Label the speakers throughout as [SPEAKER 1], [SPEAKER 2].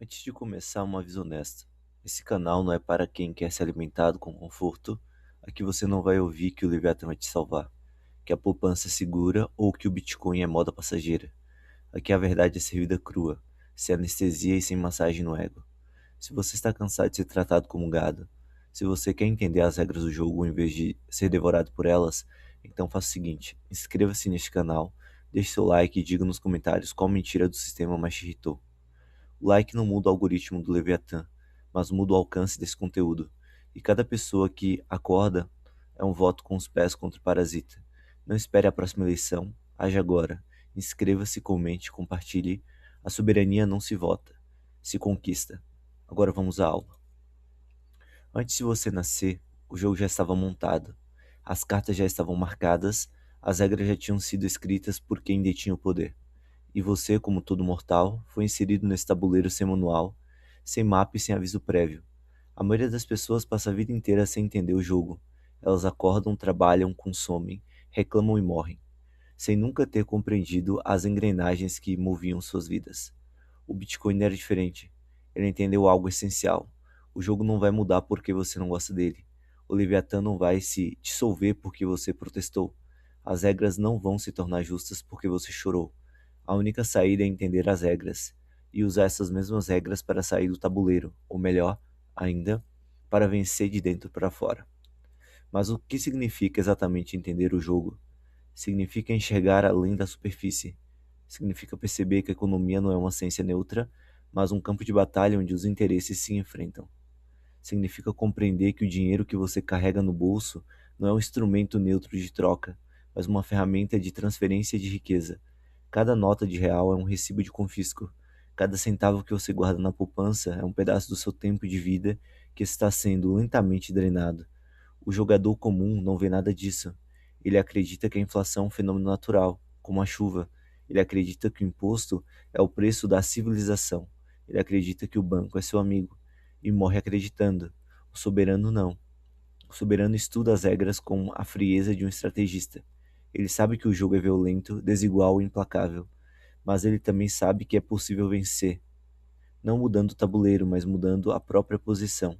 [SPEAKER 1] Antes de começar, uma aviso honesto. Esse canal não é para quem quer se alimentar com conforto. Aqui você não vai ouvir que o Leviathan vai te salvar, que a poupança é segura ou que o Bitcoin é moda passageira. Aqui a verdade é servida crua, sem anestesia e sem massagem no ego. Se você está cansado de ser tratado como gado, se você quer entender as regras do jogo em vez de ser devorado por elas, então faça o seguinte: inscreva-se neste canal, deixe seu like e diga nos comentários qual mentira do sistema mais te irritou. O like não muda o algoritmo do Leviatã, mas muda o alcance desse conteúdo. E cada pessoa que acorda é um voto com os pés contra o parasita. Não espere a próxima eleição, age agora. Inscreva-se, comente, compartilhe. A soberania não se vota, se conquista. Agora vamos à aula. Antes de você nascer, o jogo já estava montado. As cartas já estavam marcadas, as regras já tinham sido escritas por quem detinha o poder. E você, como todo mortal, foi inserido nesse tabuleiro sem manual, sem mapa e sem aviso prévio. A maioria das pessoas passa a vida inteira sem entender o jogo. Elas acordam, trabalham, consomem, reclamam e morrem, sem nunca ter compreendido as engrenagens que moviam suas vidas. O Bitcoin era diferente. Ele entendeu algo essencial. O jogo não vai mudar porque você não gosta dele. O Leviatã não vai se dissolver porque você protestou. As regras não vão se tornar justas porque você chorou. A única saída é entender as regras e usar essas mesmas regras para sair do tabuleiro, ou melhor, ainda, para vencer de dentro para fora. Mas o que significa exatamente entender o jogo? Significa enxergar além da superfície. Significa perceber que a economia não é uma ciência neutra, mas um campo de batalha onde os interesses se enfrentam. Significa compreender que o dinheiro que você carrega no bolso não é um instrumento neutro de troca, mas uma ferramenta de transferência de riqueza. Cada nota de real é um recibo de confisco. Cada centavo que você guarda na poupança é um pedaço do seu tempo de vida que está sendo lentamente drenado. O jogador comum não vê nada disso. Ele acredita que a inflação é um fenômeno natural, como a chuva. Ele acredita que o imposto é o preço da civilização. Ele acredita que o banco é seu amigo e morre acreditando. O soberano não. O soberano estuda as regras com a frieza de um estrategista. Ele sabe que o jogo é violento, desigual e implacável, mas ele também sabe que é possível vencer, não mudando o tabuleiro, mas mudando a própria posição,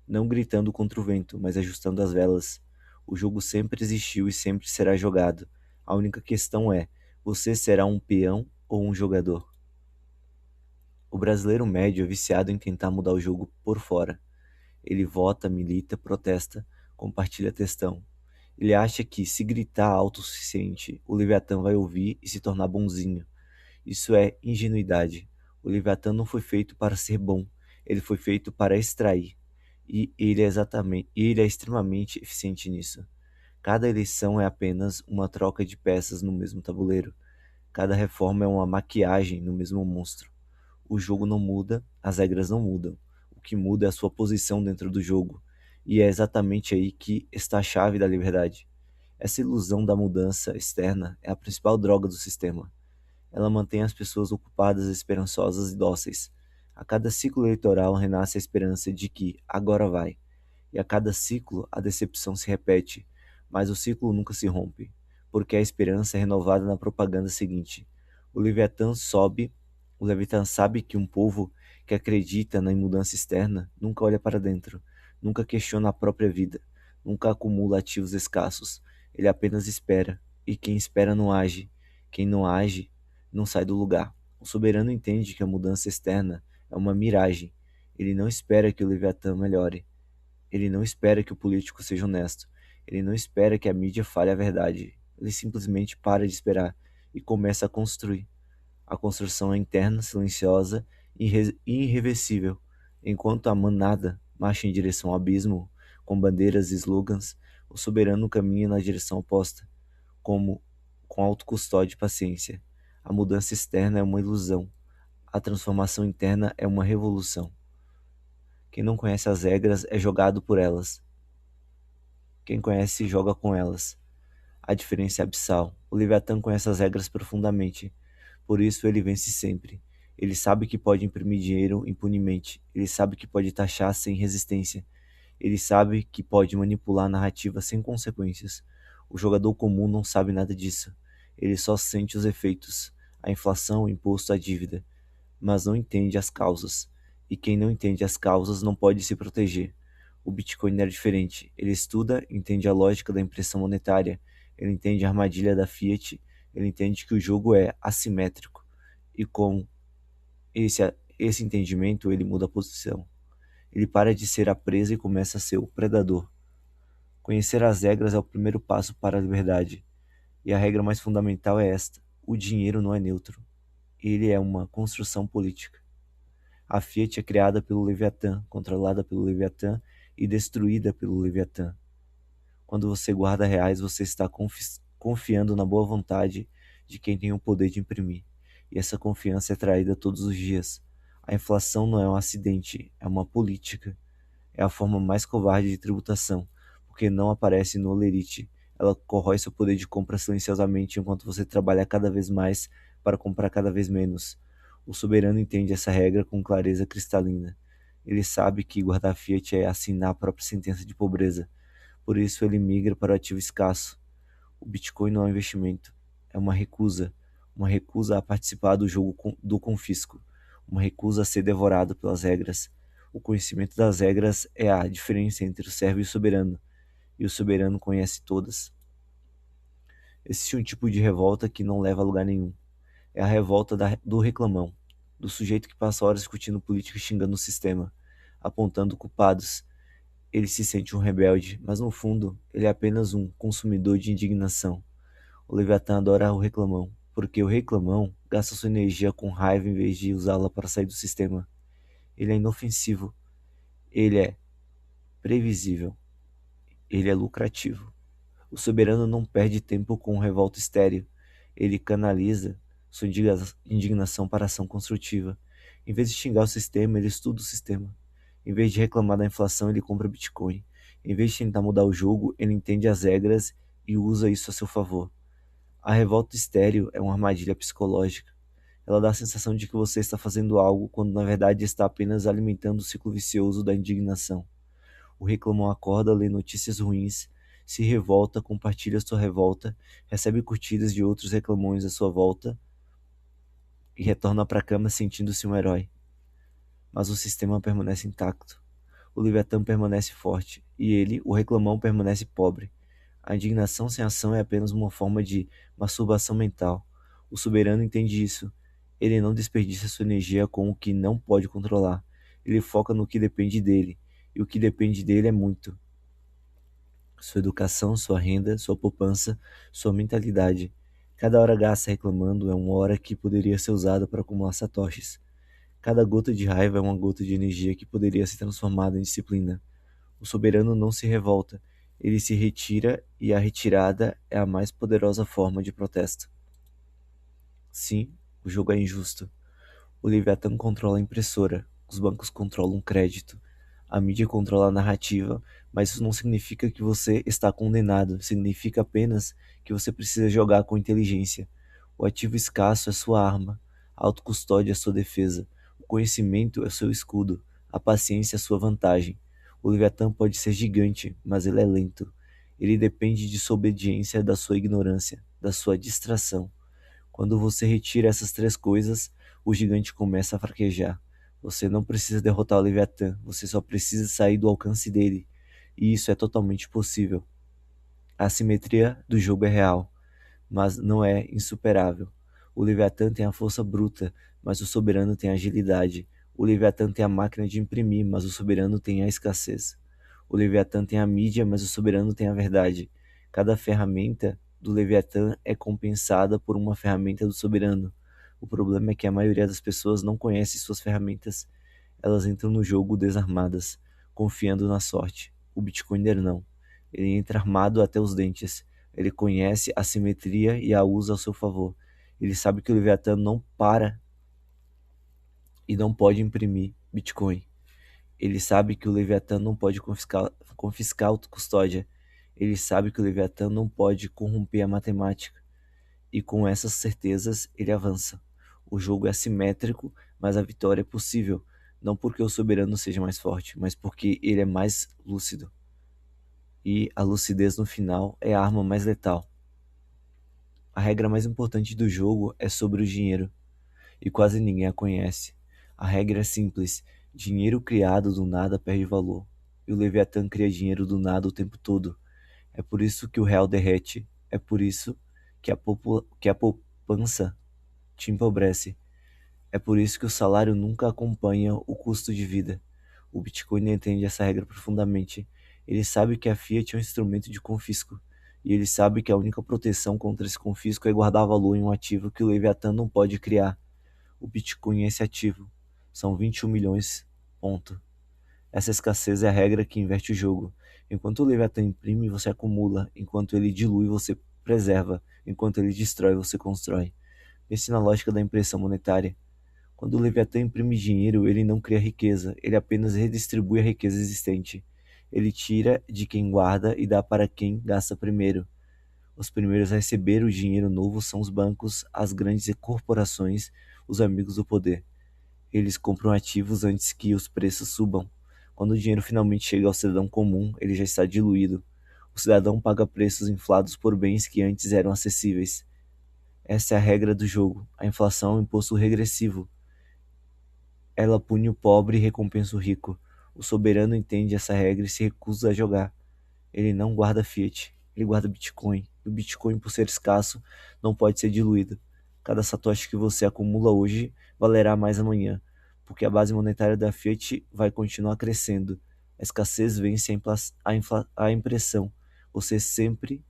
[SPEAKER 1] não gritando contra o vento, mas ajustando as velas. O jogo sempre existiu e sempre será jogado. A única questão é: você será um peão ou um jogador? O brasileiro médio é viciado em tentar mudar o jogo por fora. Ele vota, milita, protesta, compartilha textão. Ele acha que, se gritar alto o suficiente, o Leviatã vai ouvir e se tornar bonzinho. Isso é ingenuidade. O Leviatã não foi feito para ser bom, ele foi feito para extrair. E ele é extremamente eficiente nisso. Cada eleição é apenas uma troca de peças no mesmo tabuleiro. Cada reforma é uma maquiagem no mesmo monstro. O jogo não muda, as regras não mudam. O que muda é a sua posição dentro do jogo. E é exatamente aí que está a chave da liberdade. Essa ilusão da mudança externa é a principal droga do sistema. Ela mantém as pessoas ocupadas, esperançosas e dóceis. A cada ciclo eleitoral renasce a esperança de que agora vai. E a cada ciclo a decepção se repete, mas o ciclo nunca se rompe, porque a esperança é renovada na propaganda seguinte. O Leviatã sobe, o Leviatã sabe que um povo que acredita na mudança externa nunca olha para dentro, nunca questiona a própria vida, nunca acumula ativos escassos. Ele apenas espera, e quem espera não age. Quem não age não sai do lugar. O soberano entende que a mudança externa é uma miragem. Ele não espera que o Leviatã melhore. Ele não espera que o político seja honesto. Ele não espera que a mídia fale a verdade. Ele simplesmente para de esperar e começa a construir. A construção é interna, silenciosa e irreversível. Enquanto a manada marcha em direção ao abismo, com bandeiras e slogans, o soberano caminha na direção oposta, como com autocustódia e paciência. A mudança externa é uma ilusão. A transformação interna é uma revolução. Quem não conhece as regras é jogado por elas. Quem conhece joga com elas. A diferença é abissal. O Leviatã conhece as regras profundamente. Por isso ele vence sempre. Ele sabe que pode imprimir dinheiro impunemente. Ele sabe que pode taxar sem resistência. Ele sabe que pode manipular a narrativa sem consequências. O jogador comum não sabe nada disso. Ele só sente os efeitos. A inflação, o imposto, a dívida. mas não entende as causas. E quem não entende as causas não pode se proteger. O Bitcoin era diferente. Ele estuda, entende a lógica da impressão monetária, ele entende a armadilha da Fiat, ele entende que o jogo é assimétrico. E com esse, esse entendimento, ele muda a posição. Ele para de ser a presa e começa a ser o predador. Conhecer as regras é o primeiro passo para a liberdade. E a regra mais fundamental é esta: o dinheiro não é neutro. Ele é uma construção política. A Fiat é criada pelo Leviatã, controlada pelo Leviatã e destruída pelo Leviatã. Quando você guarda reais, você está confiando na boa vontade de quem tem o poder de imprimir. E essa confiança é traída todos os dias. A inflação não é um acidente, é uma política. É a forma mais covarde de tributação, porque não aparece no olerite. Ela corrói seu poder de compra silenciosamente enquanto você trabalha cada vez mais para comprar cada vez menos. O soberano entende essa regra com clareza cristalina. Ele sabe que guardar Fiat é assinar a própria sentença de pobreza. Por isso ele migra para o ativo escasso. O Bitcoin não é um investimento, é uma recusa a participar do jogo do confisco, uma recusa a ser devorado pelas regras. O conhecimento das regras é a diferença entre o servo e o soberano, e o soberano conhece todas. Existe um tipo de revolta que não leva a lugar nenhum. É a revolta do reclamão, do sujeito que passa horas discutindo política e xingando o sistema, apontando culpados. Ele se sente um rebelde, mas no fundo, ele é apenas um consumidor de indignação. O Leviatã adora o reclamão, porque o reclamão gasta sua energia com raiva em vez de usá-la para sair do sistema. Ele é inofensivo, ele é previsível, ele é lucrativo. O soberano não perde tempo com revolta estéril. Ele canaliza sua indignação para ação construtiva. Em vez de xingar o sistema, ele estuda o sistema. Em vez de reclamar da inflação, ele compra Bitcoin. Em vez de tentar mudar o jogo, ele entende as regras e usa isso a seu favor. A revolta estéril é uma armadilha psicológica. Ela dá a sensação de que você está fazendo algo quando na verdade está apenas alimentando o ciclo vicioso da indignação. O reclamão acorda, lê notícias ruins, se revolta, compartilha sua revolta, recebe curtidas de outros reclamões à sua volta e retorna para a cama sentindo-se um herói. Mas o sistema permanece intacto. O Leviatã permanece forte e ele, o reclamão, permanece pobre. A indignação sem ação é apenas uma forma de masturbação mental. O soberano entende isso. Ele não desperdiça sua energia com o que não pode controlar. Ele foca no que depende dele. E o que depende dele é muito. Sua educação, sua renda, sua poupança, sua mentalidade. Cada hora gasta reclamando é uma hora que poderia ser usada para acumular satoshis. Cada gota de raiva é uma gota de energia que poderia ser transformada em disciplina. O soberano não se revolta, ele se retira e a retirada é a mais poderosa forma de protesto. Sim, o jogo é injusto. O Leviatã controla a impressora, os bancos controlam o crédito, a mídia controla a narrativa, mas isso não significa que você está condenado, significa apenas que você precisa jogar com inteligência. O ativo escasso é sua arma, a autocustódia é sua defesa, o conhecimento é seu escudo, a paciência é sua vantagem. O Leviatã pode ser gigante, mas ele é lento. Ele depende de sua obediência, da sua ignorância, da sua distração. Quando você retira essas três coisas, o gigante começa a fraquejar. Você não precisa derrotar o Leviatã, você só precisa sair do alcance dele. E isso é totalmente possível. A assimetria do jogo é real, mas não é insuperável. O Leviatã tem a força bruta, mas o soberano tem a agilidade. O Leviatã tem a máquina de imprimir, mas o soberano tem a escassez. O Leviatã tem a mídia, mas o soberano tem a verdade. Cada ferramenta do Leviatã é compensada por uma ferramenta do soberano. O problema é que a maioria das pessoas não conhece suas ferramentas. Elas entram no jogo desarmadas, confiando na sorte. O Bitcoiner não. Ele entra armado até os dentes. Ele conhece a simetria e a usa ao seu favor. Ele sabe que o Leviatã não para e não pode imprimir Bitcoin. Ele sabe que o Leviatã não pode confiscar a custódia. Ele sabe que o Leviatã não pode corromper a matemática. E com essas certezas, ele avança. O jogo é assimétrico, mas a vitória é possível. Não porque o soberano seja mais forte, mas porque ele é mais lúcido. E a lucidez no final é a arma mais letal. A regra mais importante do jogo é sobre o dinheiro. e quase ninguém a conhece. A regra é simples: dinheiro criado do nada perde valor, e o Leviatã cria dinheiro do nada o tempo todo. É por isso que o real derrete, é por isso que a poupança te empobrece, é por isso que o salário nunca acompanha o custo de vida. O Bitcoin entende essa regra profundamente. Ele sabe que a Fiat é um instrumento de confisco, e ele sabe que a única proteção contra esse confisco é guardar valor em um ativo que o Leviatã não pode criar. O Bitcoin é esse ativo. São 21 milhões. Ponto. Essa escassez é a regra que inverte o jogo. Enquanto o Leviatã imprime, você acumula. Enquanto ele dilui, você preserva. Enquanto ele destrói, você constrói. Pense na lógica da impressão monetária. Quando o Leviatã imprime dinheiro, ele não cria riqueza, ele apenas redistribui a riqueza existente. Ele tira de quem guarda e dá para quem gasta primeiro. Os primeiros a receber o dinheiro novo são os bancos, as grandes corporações, os amigos do poder. Eles compram ativos antes que os preços subam. Quando o dinheiro finalmente chega ao cidadão comum, ele já está diluído. O cidadão paga preços inflados por bens que antes eram acessíveis. Essa é a regra do jogo. A inflação é um imposto regressivo. Ela pune o pobre e recompensa o rico. O soberano entende essa regra e se recusa a jogar. Ele não guarda Fiat, ele guarda Bitcoin. E o Bitcoin, por ser escasso, não pode ser diluído. Cada satoshi que você acumula hoje valerá mais amanhã, porque a base monetária da Fiat vai continuar crescendo. A escassez vence a impressão. Você sempre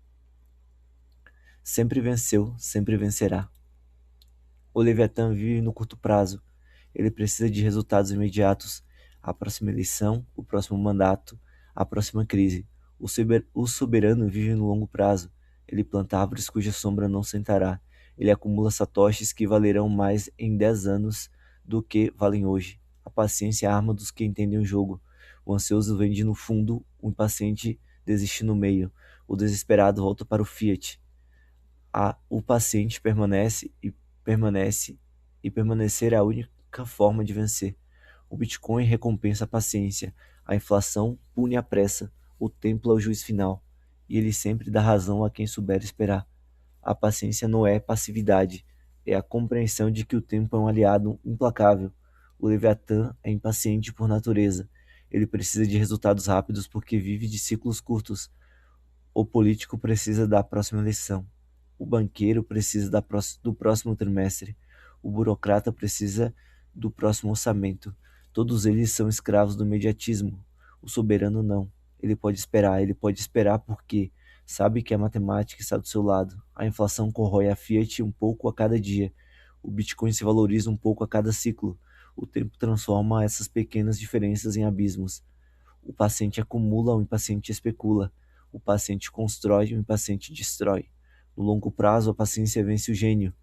[SPEAKER 1] venceu, sempre vencerá. O Leviatã vive no curto prazo. Ele precisa de resultados imediatos: a próxima eleição, o próximo mandato, a próxima crise. O soberano vive no longo prazo. Ele planta árvores cuja sombra não sentará. Ele acumula satoshis que valerão mais em 10 anos do que valem hoje. A paciência é a arma dos que entendem o jogo. O ansioso vende no fundo, o impaciente desiste no meio. O desesperado volta para o Fiat. O paciente permanece e permanecer é a única forma de vencer. O Bitcoin recompensa a paciência, a inflação pune a pressa, o templo é o juiz final, e ele sempre dá razão a quem souber esperar. A paciência não é passividade, é a compreensão de que o tempo é um aliado implacável. O Leviatã é impaciente por natureza. Ele precisa de resultados rápidos porque vive de ciclos curtos. O político precisa da próxima eleição. O banqueiro precisa do próximo trimestre. O burocrata precisa do próximo orçamento. Todos eles são escravos do imediatismo. O soberano não. Ele pode esperar porque sabe que a matemática está do seu lado. A inflação corrói a Fiat um pouco a cada dia. O Bitcoin se valoriza um pouco a cada ciclo. O tempo transforma essas pequenas diferenças em abismos. O paciente acumula, o impaciente especula. O paciente constrói, o impaciente destrói. No longo prazo, a paciência vence o gênio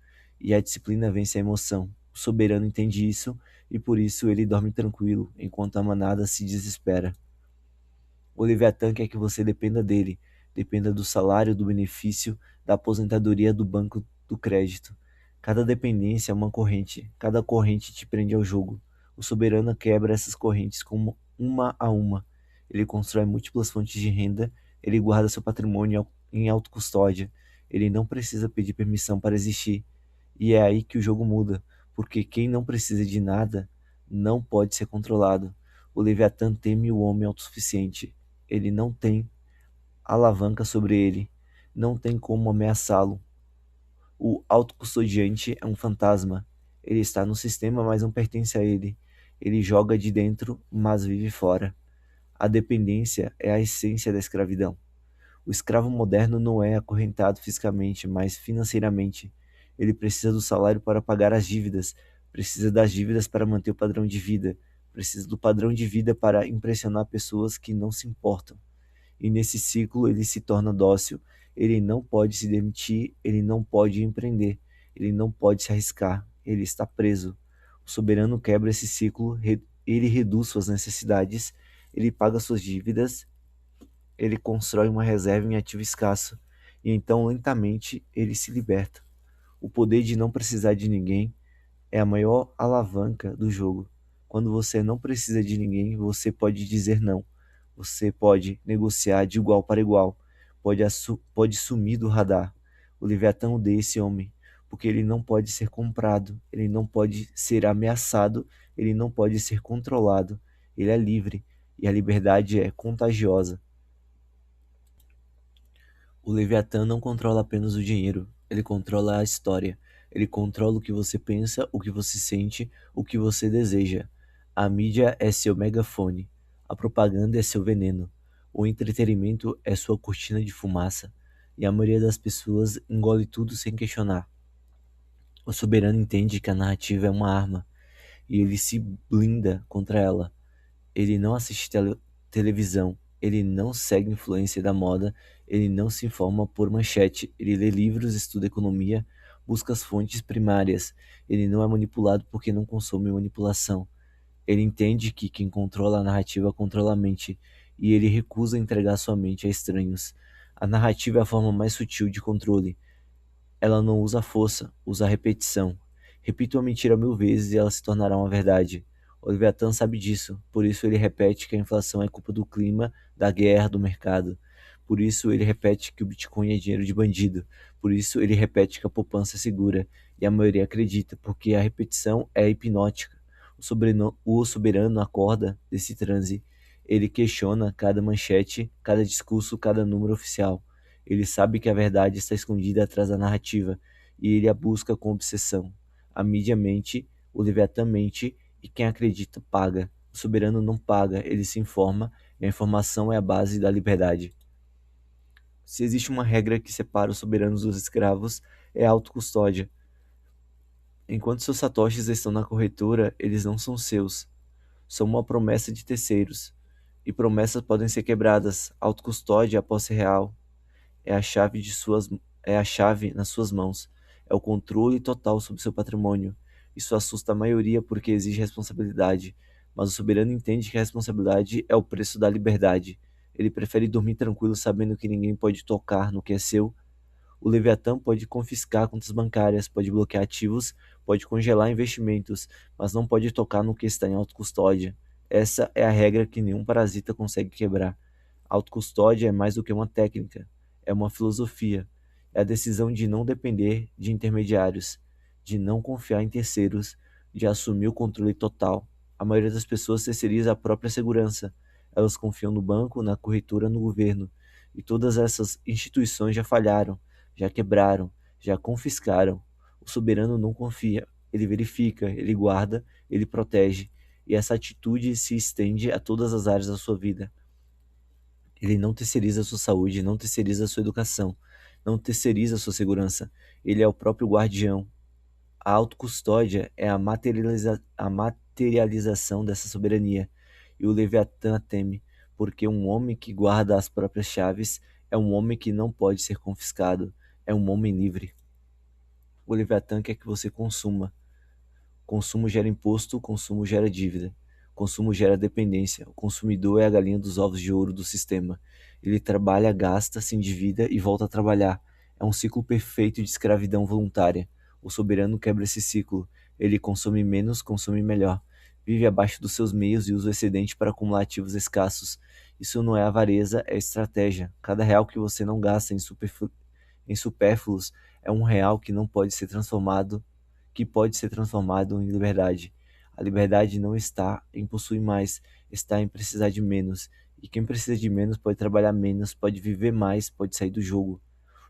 [SPEAKER 1] e a disciplina vence a emoção. O soberano entende isso e por isso ele dorme tranquilo, enquanto a manada se desespera. O Leviatã quer que você dependa dele, dependa do salário, do benefício, da aposentadoria do banco do crédito. Cada dependência é uma corrente, cada corrente te prende ao jogo. O soberano quebra essas correntes como uma a uma. Ele constrói múltiplas fontes de renda, ele guarda seu patrimônio em autocustódia. Ele não precisa pedir permissão para existir. E é aí que o jogo muda, porque quem não precisa de nada não pode ser controlado. O Leviatã teme o homem autossuficiente. Ele não tem alavanca sobre ele, não tem como ameaçá-lo. O autocustodiante é um fantasma. Ele está no sistema, mas não pertence a ele. Ele joga de dentro, mas vive fora. A dependência é a essência da escravidão. O escravo moderno não é acorrentado fisicamente, mas financeiramente. Ele precisa do salário para pagar as dívidas, precisa das dívidas para manter o padrão de vida, precisa do padrão de vida para impressionar pessoas que não se importam. E nesse ciclo ele se torna dócil, ele não pode se demitir, ele não pode empreender, ele não pode se arriscar, ele está preso. O soberano quebra esse ciclo, ele reduz suas necessidades, ele paga suas dívidas, ele constrói uma reserva em ativo escasso, e então lentamente ele se liberta. O poder de não precisar de ninguém é a maior alavanca do jogo. Quando você não precisa de ninguém, você pode dizer não. Você pode negociar de igual para igual. Pode sumir do radar. O Leviatã odeia esse homem, porque ele não pode ser comprado, ele não pode ser ameaçado, ele não pode ser controlado. Ele é livre e a liberdade é contagiosa. O Leviatã não controla apenas o dinheiro, ele controla a história. Ele controla o que você pensa, o que você sente, o que você deseja. A mídia é seu megafone, a propaganda é seu veneno, o entretenimento é sua cortina de fumaça, e a maioria das pessoas engole tudo sem questionar. O soberano entende que a narrativa é uma arma, e ele se blinda contra ela. Ele não assiste televisão, ele não segue influência da moda, ele não se informa por manchete, ele lê livros, estuda economia, busca as fontes primárias. Ele não é manipulado porque não consome manipulação. Ele entende que quem controla a narrativa controla a mente, e ele recusa entregar sua mente a estranhos. A narrativa é a forma mais sutil de controle. Ela não usa força, usa repetição. Repita uma mentira 1000 vezes e ela se tornará uma verdade. O Leviatã sabe disso, por isso ele repete que a inflação é culpa do clima, da guerra, do mercado. Por isso ele repete que o Bitcoin é dinheiro de bandido. Por isso ele repete que a poupança é segura. E a maioria acredita, porque a repetição é hipnótica. O soberano acorda desse transe. Ele questiona cada manchete, cada discurso, cada número oficial. Ele sabe que a verdade está escondida atrás da narrativa, e ele a busca com obsessão. A mídia mente, o Leviatã mente, e quem acredita paga. O soberano não paga, ele se informa, e a informação é a base da liberdade. Se existe uma regra que separa os soberanos dos escravos, é a autocustódia. Enquanto seus satoshis estão na corretora, eles não são seus. São uma promessa de terceiros. E promessas podem ser quebradas. Autocustódia é a posse real. É a chave é a chave nas suas mãos. É o controle total sobre seu patrimônio. Isso assusta a maioria porque exige responsabilidade, mas o soberano entende que a responsabilidade é o preço da liberdade. Ele prefere dormir tranquilo sabendo que ninguém pode tocar no que é seu. O Leviatã pode confiscar contas bancárias, pode bloquear ativos, pode congelar investimentos, mas não pode tocar no que está em autocustódia. Essa é a regra que nenhum parasita consegue quebrar. A autocustódia é mais do que uma técnica, é uma filosofia. É a decisão de não depender de intermediários, de não confiar em terceiros, de assumir o controle total. A maioria das pessoas terceiriza a própria segurança. Elas confiam no banco, na corretora, no governo. E todas essas instituições já falharam, já quebraram, já confiscaram. O soberano não confia, ele verifica, ele guarda, ele protege. E essa atitude se estende a todas as áreas da sua vida. Ele não terceiriza a sua saúde, não terceiriza a sua educação, não terceiriza a sua segurança. Ele é o próprio guardião. A autocustódia é a materialização dessa soberania. E o Leviatã a teme, porque um homem que guarda as próprias chaves é um homem que não pode ser confiscado, é um homem livre. O Leviatã quer que você consuma. Consumo gera imposto, consumo gera dívida. Consumo gera dependência. O consumidor é a galinha dos ovos de ouro do sistema. Ele trabalha, gasta, se endivida e volta a trabalhar. É um ciclo perfeito de escravidão voluntária. O soberano quebra esse ciclo. Ele consome menos, consome melhor. Vive abaixo dos seus meios e usa o excedente para acumular ativos escassos. Isso não é avareza, é estratégia. Cada real que você não gasta em supérfluos é um real que pode ser transformado em liberdade. A liberdade não está em possuir mais, está em precisar de menos. E quem precisa de menos pode trabalhar menos, pode viver mais, pode sair do jogo.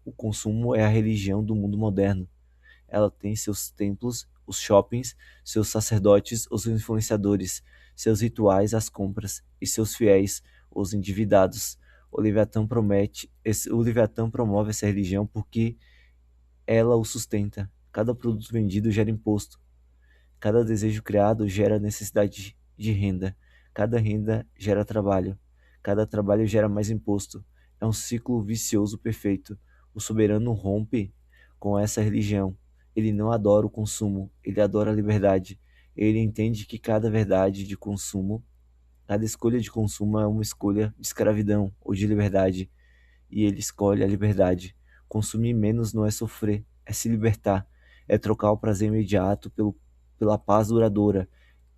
[SPEAKER 1] O consumo é a religião do mundo moderno. Ela tem seus templos, os shoppings, seus sacerdotes, os influenciadores, seus rituais, as compras, e seus fiéis, os endividados. O Leviatã promove essa religião porque ela o sustenta. Cada produto vendido gera imposto. Cada desejo criado gera necessidade de renda. Cada renda gera trabalho. Cada trabalho gera mais imposto. É um ciclo vicioso perfeito. O soberano rompe com essa religião. Ele não adora o consumo, ele adora a liberdade. Ele entende que cada verdade de consumo, cada escolha de consumo é uma escolha de escravidão ou de liberdade. E ele escolhe a liberdade. Consumir menos não é sofrer, é se libertar. É trocar o prazer imediato pela paz duradoura.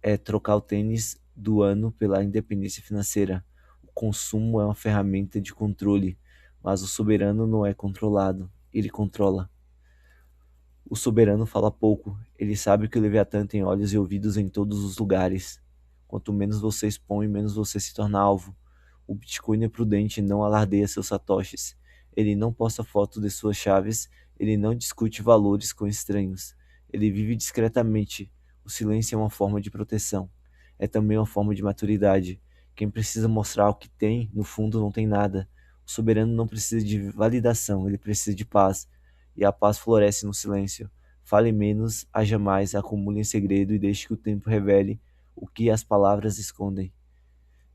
[SPEAKER 1] É trocar o tênis do ano pela independência financeira. O consumo é uma ferramenta de controle, mas o soberano não é controlado, ele controla. O soberano fala pouco, ele sabe que o Leviatã tem olhos e ouvidos em todos os lugares. Quanto menos você expõe, menos você se torna alvo. O Bitcoin é prudente e não alardeia seus satoshis. Ele não posta fotos de suas chaves, ele não discute valores com estranhos. Ele vive discretamente. O silêncio é uma forma de proteção. É também uma forma de maturidade. Quem precisa mostrar o que tem, no fundo não tem nada. O soberano não precisa de validação, ele precisa de paz. E a paz floresce no silêncio. Fale menos, haja mais, acumule em segredo e deixe que o tempo revele o que as palavras escondem.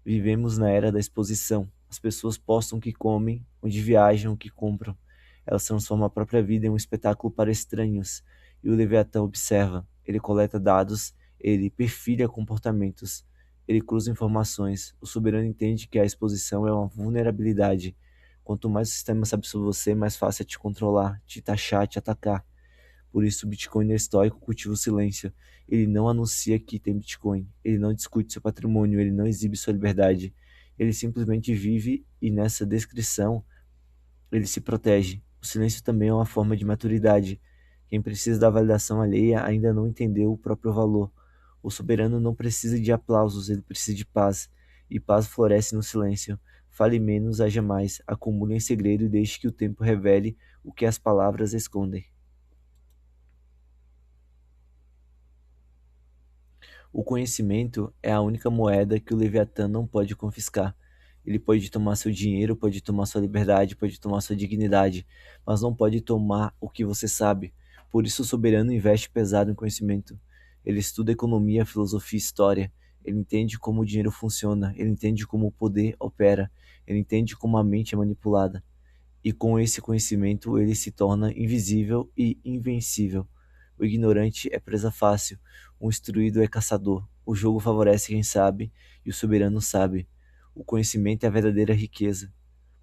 [SPEAKER 1] Vivemos na era da exposição. As pessoas postam o que comem, onde viajam, o que compram. Elas transformam a própria vida em um espetáculo para estranhos. E o Leviatã observa. Ele coleta dados, ele perfilha comportamentos, ele cruza informações. O soberano entende que a exposição é uma vulnerabilidade. Quanto mais o sistema sabe sobre você, mais fácil é te controlar, te taxar, te atacar. Por isso, o Bitcoiner estoico cultiva o silêncio. Ele não anuncia que tem Bitcoin, ele não discute seu patrimônio, ele não exibe sua liberdade. Ele simplesmente vive e nessa descrição ele se protege. O silêncio também é uma forma de maturidade. Quem precisa da validação alheia ainda não entendeu o próprio valor. O soberano não precisa de aplausos, ele precisa de paz. E paz floresce no silêncio. Fale menos, haja mais. Acumule em segredo e deixe que o tempo revele o que as palavras escondem. O conhecimento é a única moeda que o Leviatã não pode confiscar. Ele pode tomar seu dinheiro, pode tomar sua liberdade, pode tomar sua dignidade, mas não pode tomar o que você sabe. Por isso o soberano investe pesado em conhecimento. Ele estuda economia, filosofia e história. Ele entende como o dinheiro funciona, ele entende como o poder opera, ele entende como a mente é manipulada. E com esse conhecimento ele se torna invisível e invencível. O ignorante é presa fácil, o instruído é caçador. O jogo favorece quem sabe e o soberano sabe. O conhecimento é a verdadeira riqueza,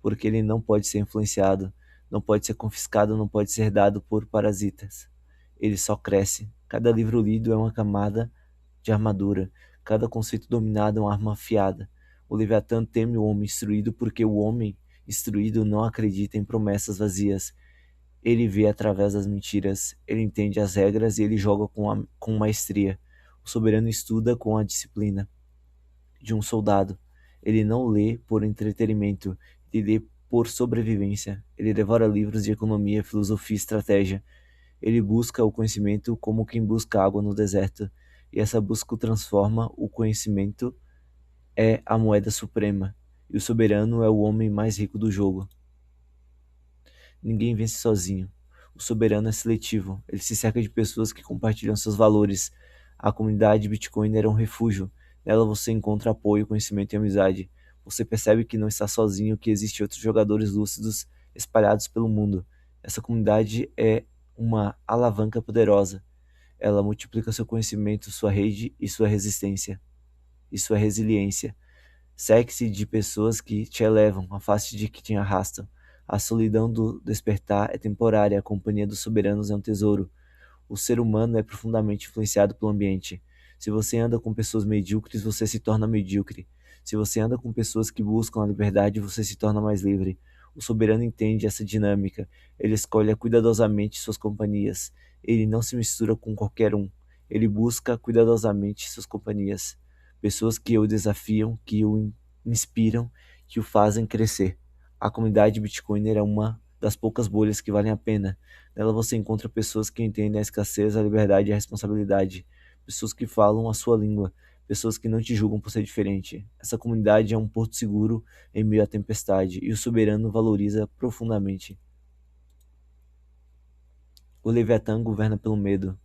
[SPEAKER 1] porque ele não pode ser influenciado, não pode ser confiscado, não pode ser dado por parasitas. Ele só cresce. Cada livro lido é uma camada de armadura, cada conceito dominado é uma arma afiada. O Leviatã teme o homem instruído porque o homem instruído não acredita em promessas vazias. Ele vê através das mentiras, ele entende as regras e ele joga com maestria. O soberano estuda com a disciplina de um soldado. Ele não lê por entretenimento, ele lê por sobrevivência. Ele devora livros de economia, filosofia e estratégia. Ele busca o conhecimento como quem busca água no deserto. E essa busca o transforma. O conhecimento é a moeda suprema. E o soberano é o homem mais rico do jogo. Ninguém vence sozinho. O soberano é seletivo. Ele se cerca de pessoas que compartilham seus valores. A comunidade Bitcoin era um refúgio. Nela você encontra apoio, conhecimento e amizade. Você percebe que não está sozinho, que existem outros jogadores lúcidos espalhados pelo mundo. Essa comunidade é uma alavanca poderosa. Ela multiplica seu conhecimento, sua rede e sua resistência e sua resiliência. Segue-se de pessoas que te elevam, afaste de que te arrastam. A solidão do despertar é temporária, a companhia dos soberanos é um tesouro. O ser humano é profundamente influenciado pelo ambiente. Se você anda com pessoas medíocres, você se torna medíocre. Se você anda com pessoas que buscam a liberdade, você se torna mais livre. O soberano entende essa dinâmica. Ele escolhe cuidadosamente suas companhias. Ele não se mistura com qualquer um. Ele busca cuidadosamente suas companhias. Pessoas que o desafiam, que o inspiram, que o fazem crescer. A comunidade Bitcoiner é uma das poucas bolhas que valem a pena. Nela você encontra pessoas que entendem a escassez, a liberdade e a responsabilidade. Pessoas que falam a sua língua. Pessoas que não te julgam por ser diferente. Essa comunidade é um porto seguro em meio à tempestade, e o soberano valoriza profundamente. O Leviatã governa pelo medo.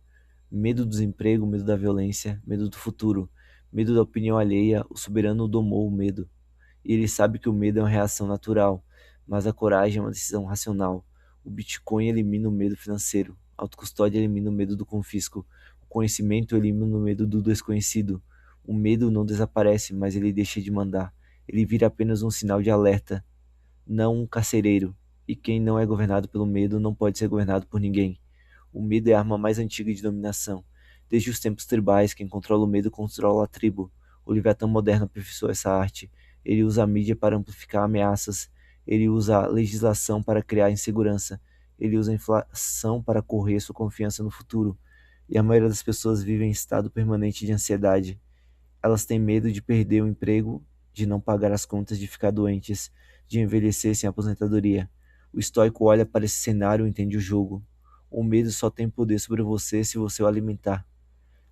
[SPEAKER 1] Medo do desemprego, medo da violência, medo do futuro, medo da opinião alheia. O soberano domou o medo. E ele sabe que o medo é uma reação natural, mas a coragem é uma decisão racional. O Bitcoin elimina o medo financeiro. A autocustódia elimina o medo do confisco. O conhecimento elimina o medo do desconhecido. O medo não desaparece, mas ele deixa de mandar. Ele vira apenas um sinal de alerta, não um carcereiro. E quem não é governado pelo medo não pode ser governado por ninguém. O medo é a arma mais antiga de dominação. Desde os tempos tribais, quem controla o medo controla a tribo. O Leviatã moderno aperfeiçoou essa arte. Ele usa a mídia para amplificar ameaças. Ele usa a legislação para criar insegurança. Ele usa a inflação para correr sua confiança no futuro. E a maioria das pessoas vive em estado permanente de ansiedade. Elas têm medo de perder o emprego, de não pagar as contas, de ficar doentes, de envelhecer sem aposentadoria. O estoico olha para esse cenário e entende o jogo. O medo só tem poder sobre você se você o alimentar.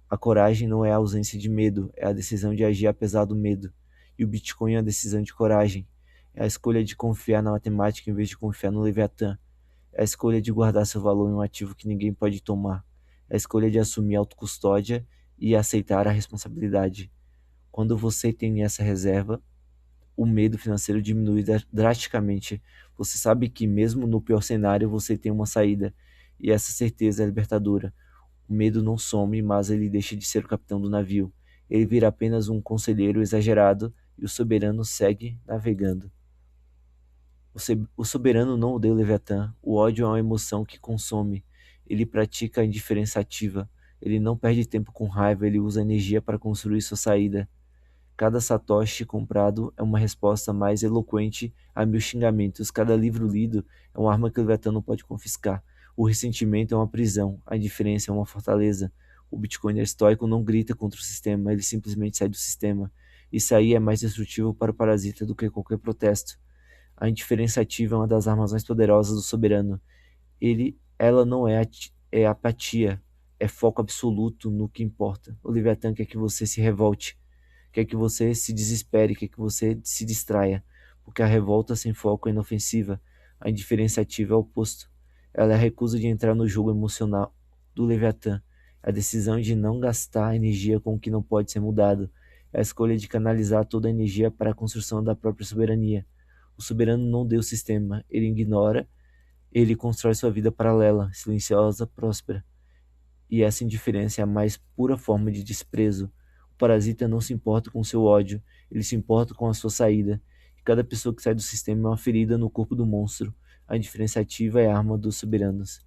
[SPEAKER 1] A coragem não é a ausência de medo, é a decisão de agir apesar do medo. E o Bitcoin é a decisão de coragem. É a escolha de confiar na matemática em vez de confiar no Leviatã. É a escolha de guardar seu valor em um ativo que ninguém pode tomar. É a escolha de assumir a autocustódia e aceitar a responsabilidade. Quando você tem essa reserva, o medo financeiro diminui drasticamente. Você sabe que mesmo no pior cenário você tem uma saída. E essa certeza é libertadora. O medo não some, mas ele deixa de ser o capitão do navio. Ele vira apenas um conselheiro exagerado e o soberano segue navegando. O soberano não odeia o Leviatã. O ódio é uma emoção que consome. Ele pratica a indiferença ativa. Ele não perde tempo com raiva, ele usa energia para construir sua saída. Cada satoshi comprado é uma resposta mais eloquente a mil xingamentos. Cada livro lido é uma arma que o Leviatã não pode confiscar. O ressentimento é uma prisão. A indiferença é uma fortaleza. O Bitcoiner estoico não grita contra o sistema, ele simplesmente sai do sistema. E sair é mais destrutivo para o parasita do que qualquer protesto. A indiferença ativa é uma das armas mais poderosas do soberano. Ela não é apatia, é foco absoluto no que importa. O Leviatã quer que você se revolte, quer que você se desespere, quer que você se distraia, porque a revolta sem foco é inofensiva. A indiferença ativa é o oposto. Ela é a recusa de entrar no jogo emocional do Leviatã, é a decisão de não gastar energia com o que não pode ser mudado, é a escolha de canalizar toda a energia para a construção da própria soberania. O soberano não deu o sistema, ele ignora, ele constrói sua vida paralela, silenciosa, próspera. E essa indiferença é a mais pura forma de desprezo. O parasita não se importa com seu ódio, ele se importa com a sua saída. E cada pessoa que sai do sistema é uma ferida no corpo do monstro. A indiferença ativa é a arma dos soberanos.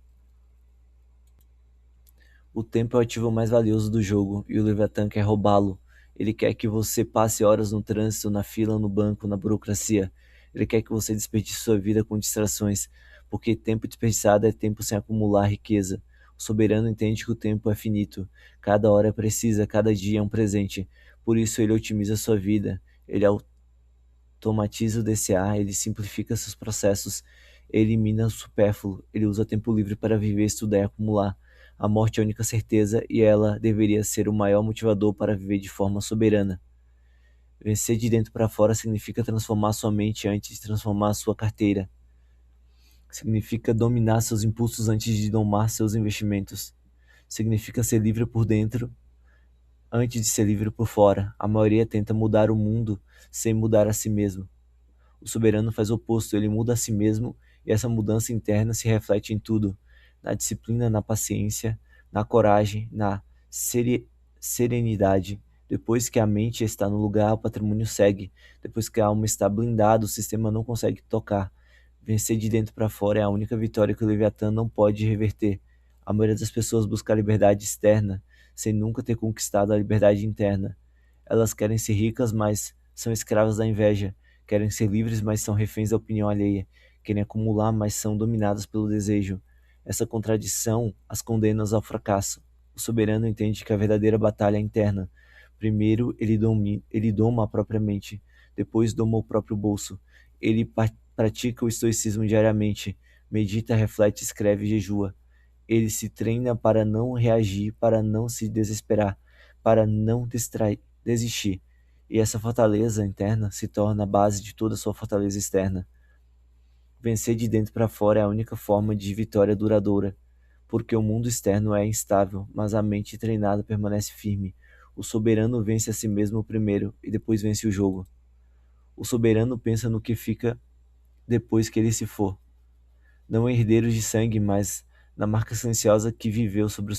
[SPEAKER 1] O tempo é o ativo mais valioso do jogo, e o Leviatã quer roubá-lo. Ele quer que você passe horas no trânsito, na fila, no banco, na burocracia. Ele quer que você desperdice sua vida com distrações, porque tempo desperdiçado é tempo sem acumular riqueza. O soberano entende que o tempo é finito. Cada hora é precisa, cada dia é um presente. Por isso ele otimiza sua vida. Ele automatiza o DCA, ele simplifica seus processos, elimina o supérfluo, ele usa tempo livre para viver, estudar e acumular. A morte é a única certeza e ela deveria ser o maior motivador para viver de forma soberana. Vencer de dentro para fora significa transformar sua mente antes de transformar sua carteira. Significa dominar seus impulsos antes de domar seus investimentos. Significa ser livre por dentro antes de ser livre por fora. A maioria tenta mudar o mundo sem mudar a si mesmo. O soberano faz o oposto, ele muda a si mesmo e essa mudança interna se reflete em tudo: na disciplina, na paciência, na coragem, na serenidade. Depois que a mente está no lugar, o patrimônio segue. Depois que a alma está blindada, o sistema não consegue tocar. Vencer de dentro para fora é a única vitória que o Leviatã não pode reverter. A maioria das pessoas busca a liberdade externa, sem nunca ter conquistado a liberdade interna. Elas querem ser ricas, mas são escravas da inveja. Querem ser livres, mas são reféns da opinião alheia. Querem acumular, mas são dominadas pelo desejo. Essa contradição as condena ao fracasso. O soberano entende que a verdadeira batalha é interna. Primeiro, ele doma a própria mente. Depois, doma o próprio bolso. Ele pratica o estoicismo diariamente. Medita, reflete, escreve e jejua. Ele se treina para não reagir, para não se desesperar, para não desistir. E essa fortaleza interna se torna a base de toda a sua fortaleza externa. Vencer de dentro para fora é a única forma de vitória duradoura, porque o mundo externo é instável, mas a mente treinada permanece firme. O soberano vence a si mesmo primeiro e depois vence o jogo. O soberano pensa no que fica depois que ele se for, não em herdeiros de sangue, mas na marca silenciosa que viveu sobre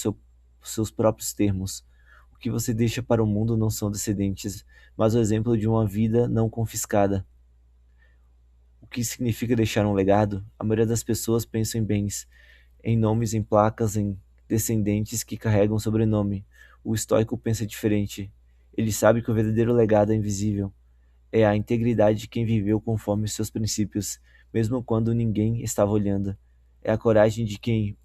[SPEAKER 1] seus próprios termos. O que você deixa para o mundo não são descendentes, mas o exemplo de uma vida não confiscada. O que significa deixar um legado? A maioria das pessoas pensa em bens, em nomes, em placas, em descendentes que carregam sobrenome. O estoico pensa diferente. Ele sabe que o verdadeiro legado é invisível. É a integridade de quem viveu conforme seus princípios, mesmo quando ninguém estava olhando. É a coragem de quem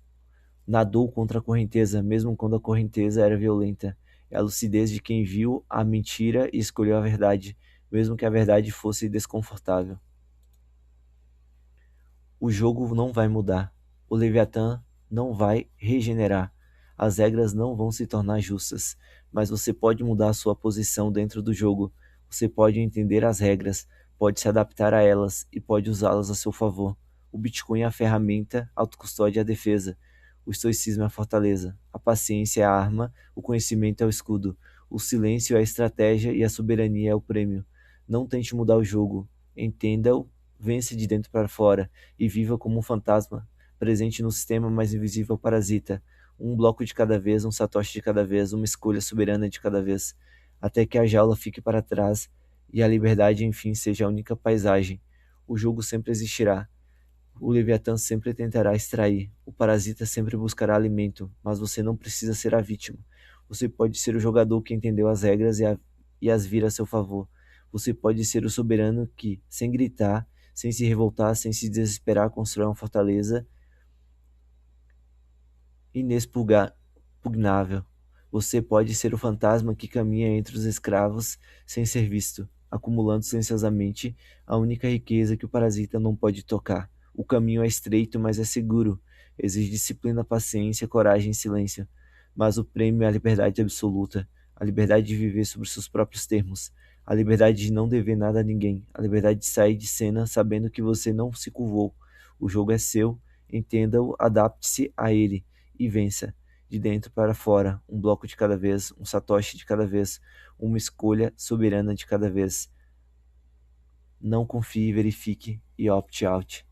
[SPEAKER 1] nadou contra a correnteza, mesmo quando a correnteza era violenta. É a lucidez de quem viu a mentira e escolheu a verdade, mesmo que a verdade fosse desconfortável. O jogo não vai mudar. O Leviatã não vai regenerar. As regras não vão se tornar justas, mas você pode mudar a sua posição dentro do jogo. Você pode entender as regras, pode se adaptar a elas e pode usá-las a seu favor. O Bitcoin é a ferramenta, a autocustódia é a defesa. O estoicismo é a fortaleza. A paciência é a arma, o conhecimento é o escudo. O silêncio é a estratégia e a soberania é o prêmio. Não tente mudar o jogo. Entenda-o, vence de dentro para fora e viva como um fantasma, presente no sistema, mas invisível parasita. Um bloco de cada vez, um satoshi de cada vez, uma escolha soberana de cada vez, até que a jaula fique para trás e a liberdade, enfim, seja a única paisagem. O jogo sempre existirá. O Leviatã sempre tentará extrair. O parasita sempre buscará alimento, mas você não precisa ser a vítima. Você pode ser o jogador que entendeu as regras e as vira a seu favor. Você pode ser o soberano que, sem gritar, sem se revoltar, sem se desesperar, constrói uma fortaleza inexpugnável. Você pode ser o fantasma que caminha entre os escravos sem ser visto, acumulando silenciosamente a única riqueza que o parasita não pode tocar. O caminho é estreito, mas é seguro. Exige disciplina, paciência, coragem e silêncio. Mas o prêmio é a liberdade absoluta, a liberdade de viver sobre seus próprios termos, a liberdade de não dever nada a ninguém, a liberdade de sair de cena sabendo que você não se curvou. O jogo é seu, entenda-o, adapte-se a ele e vença. De dentro para fora, um bloco de cada vez, um satoshi de cada vez, uma escolha soberana de cada vez. Não confie, verifique e opt out.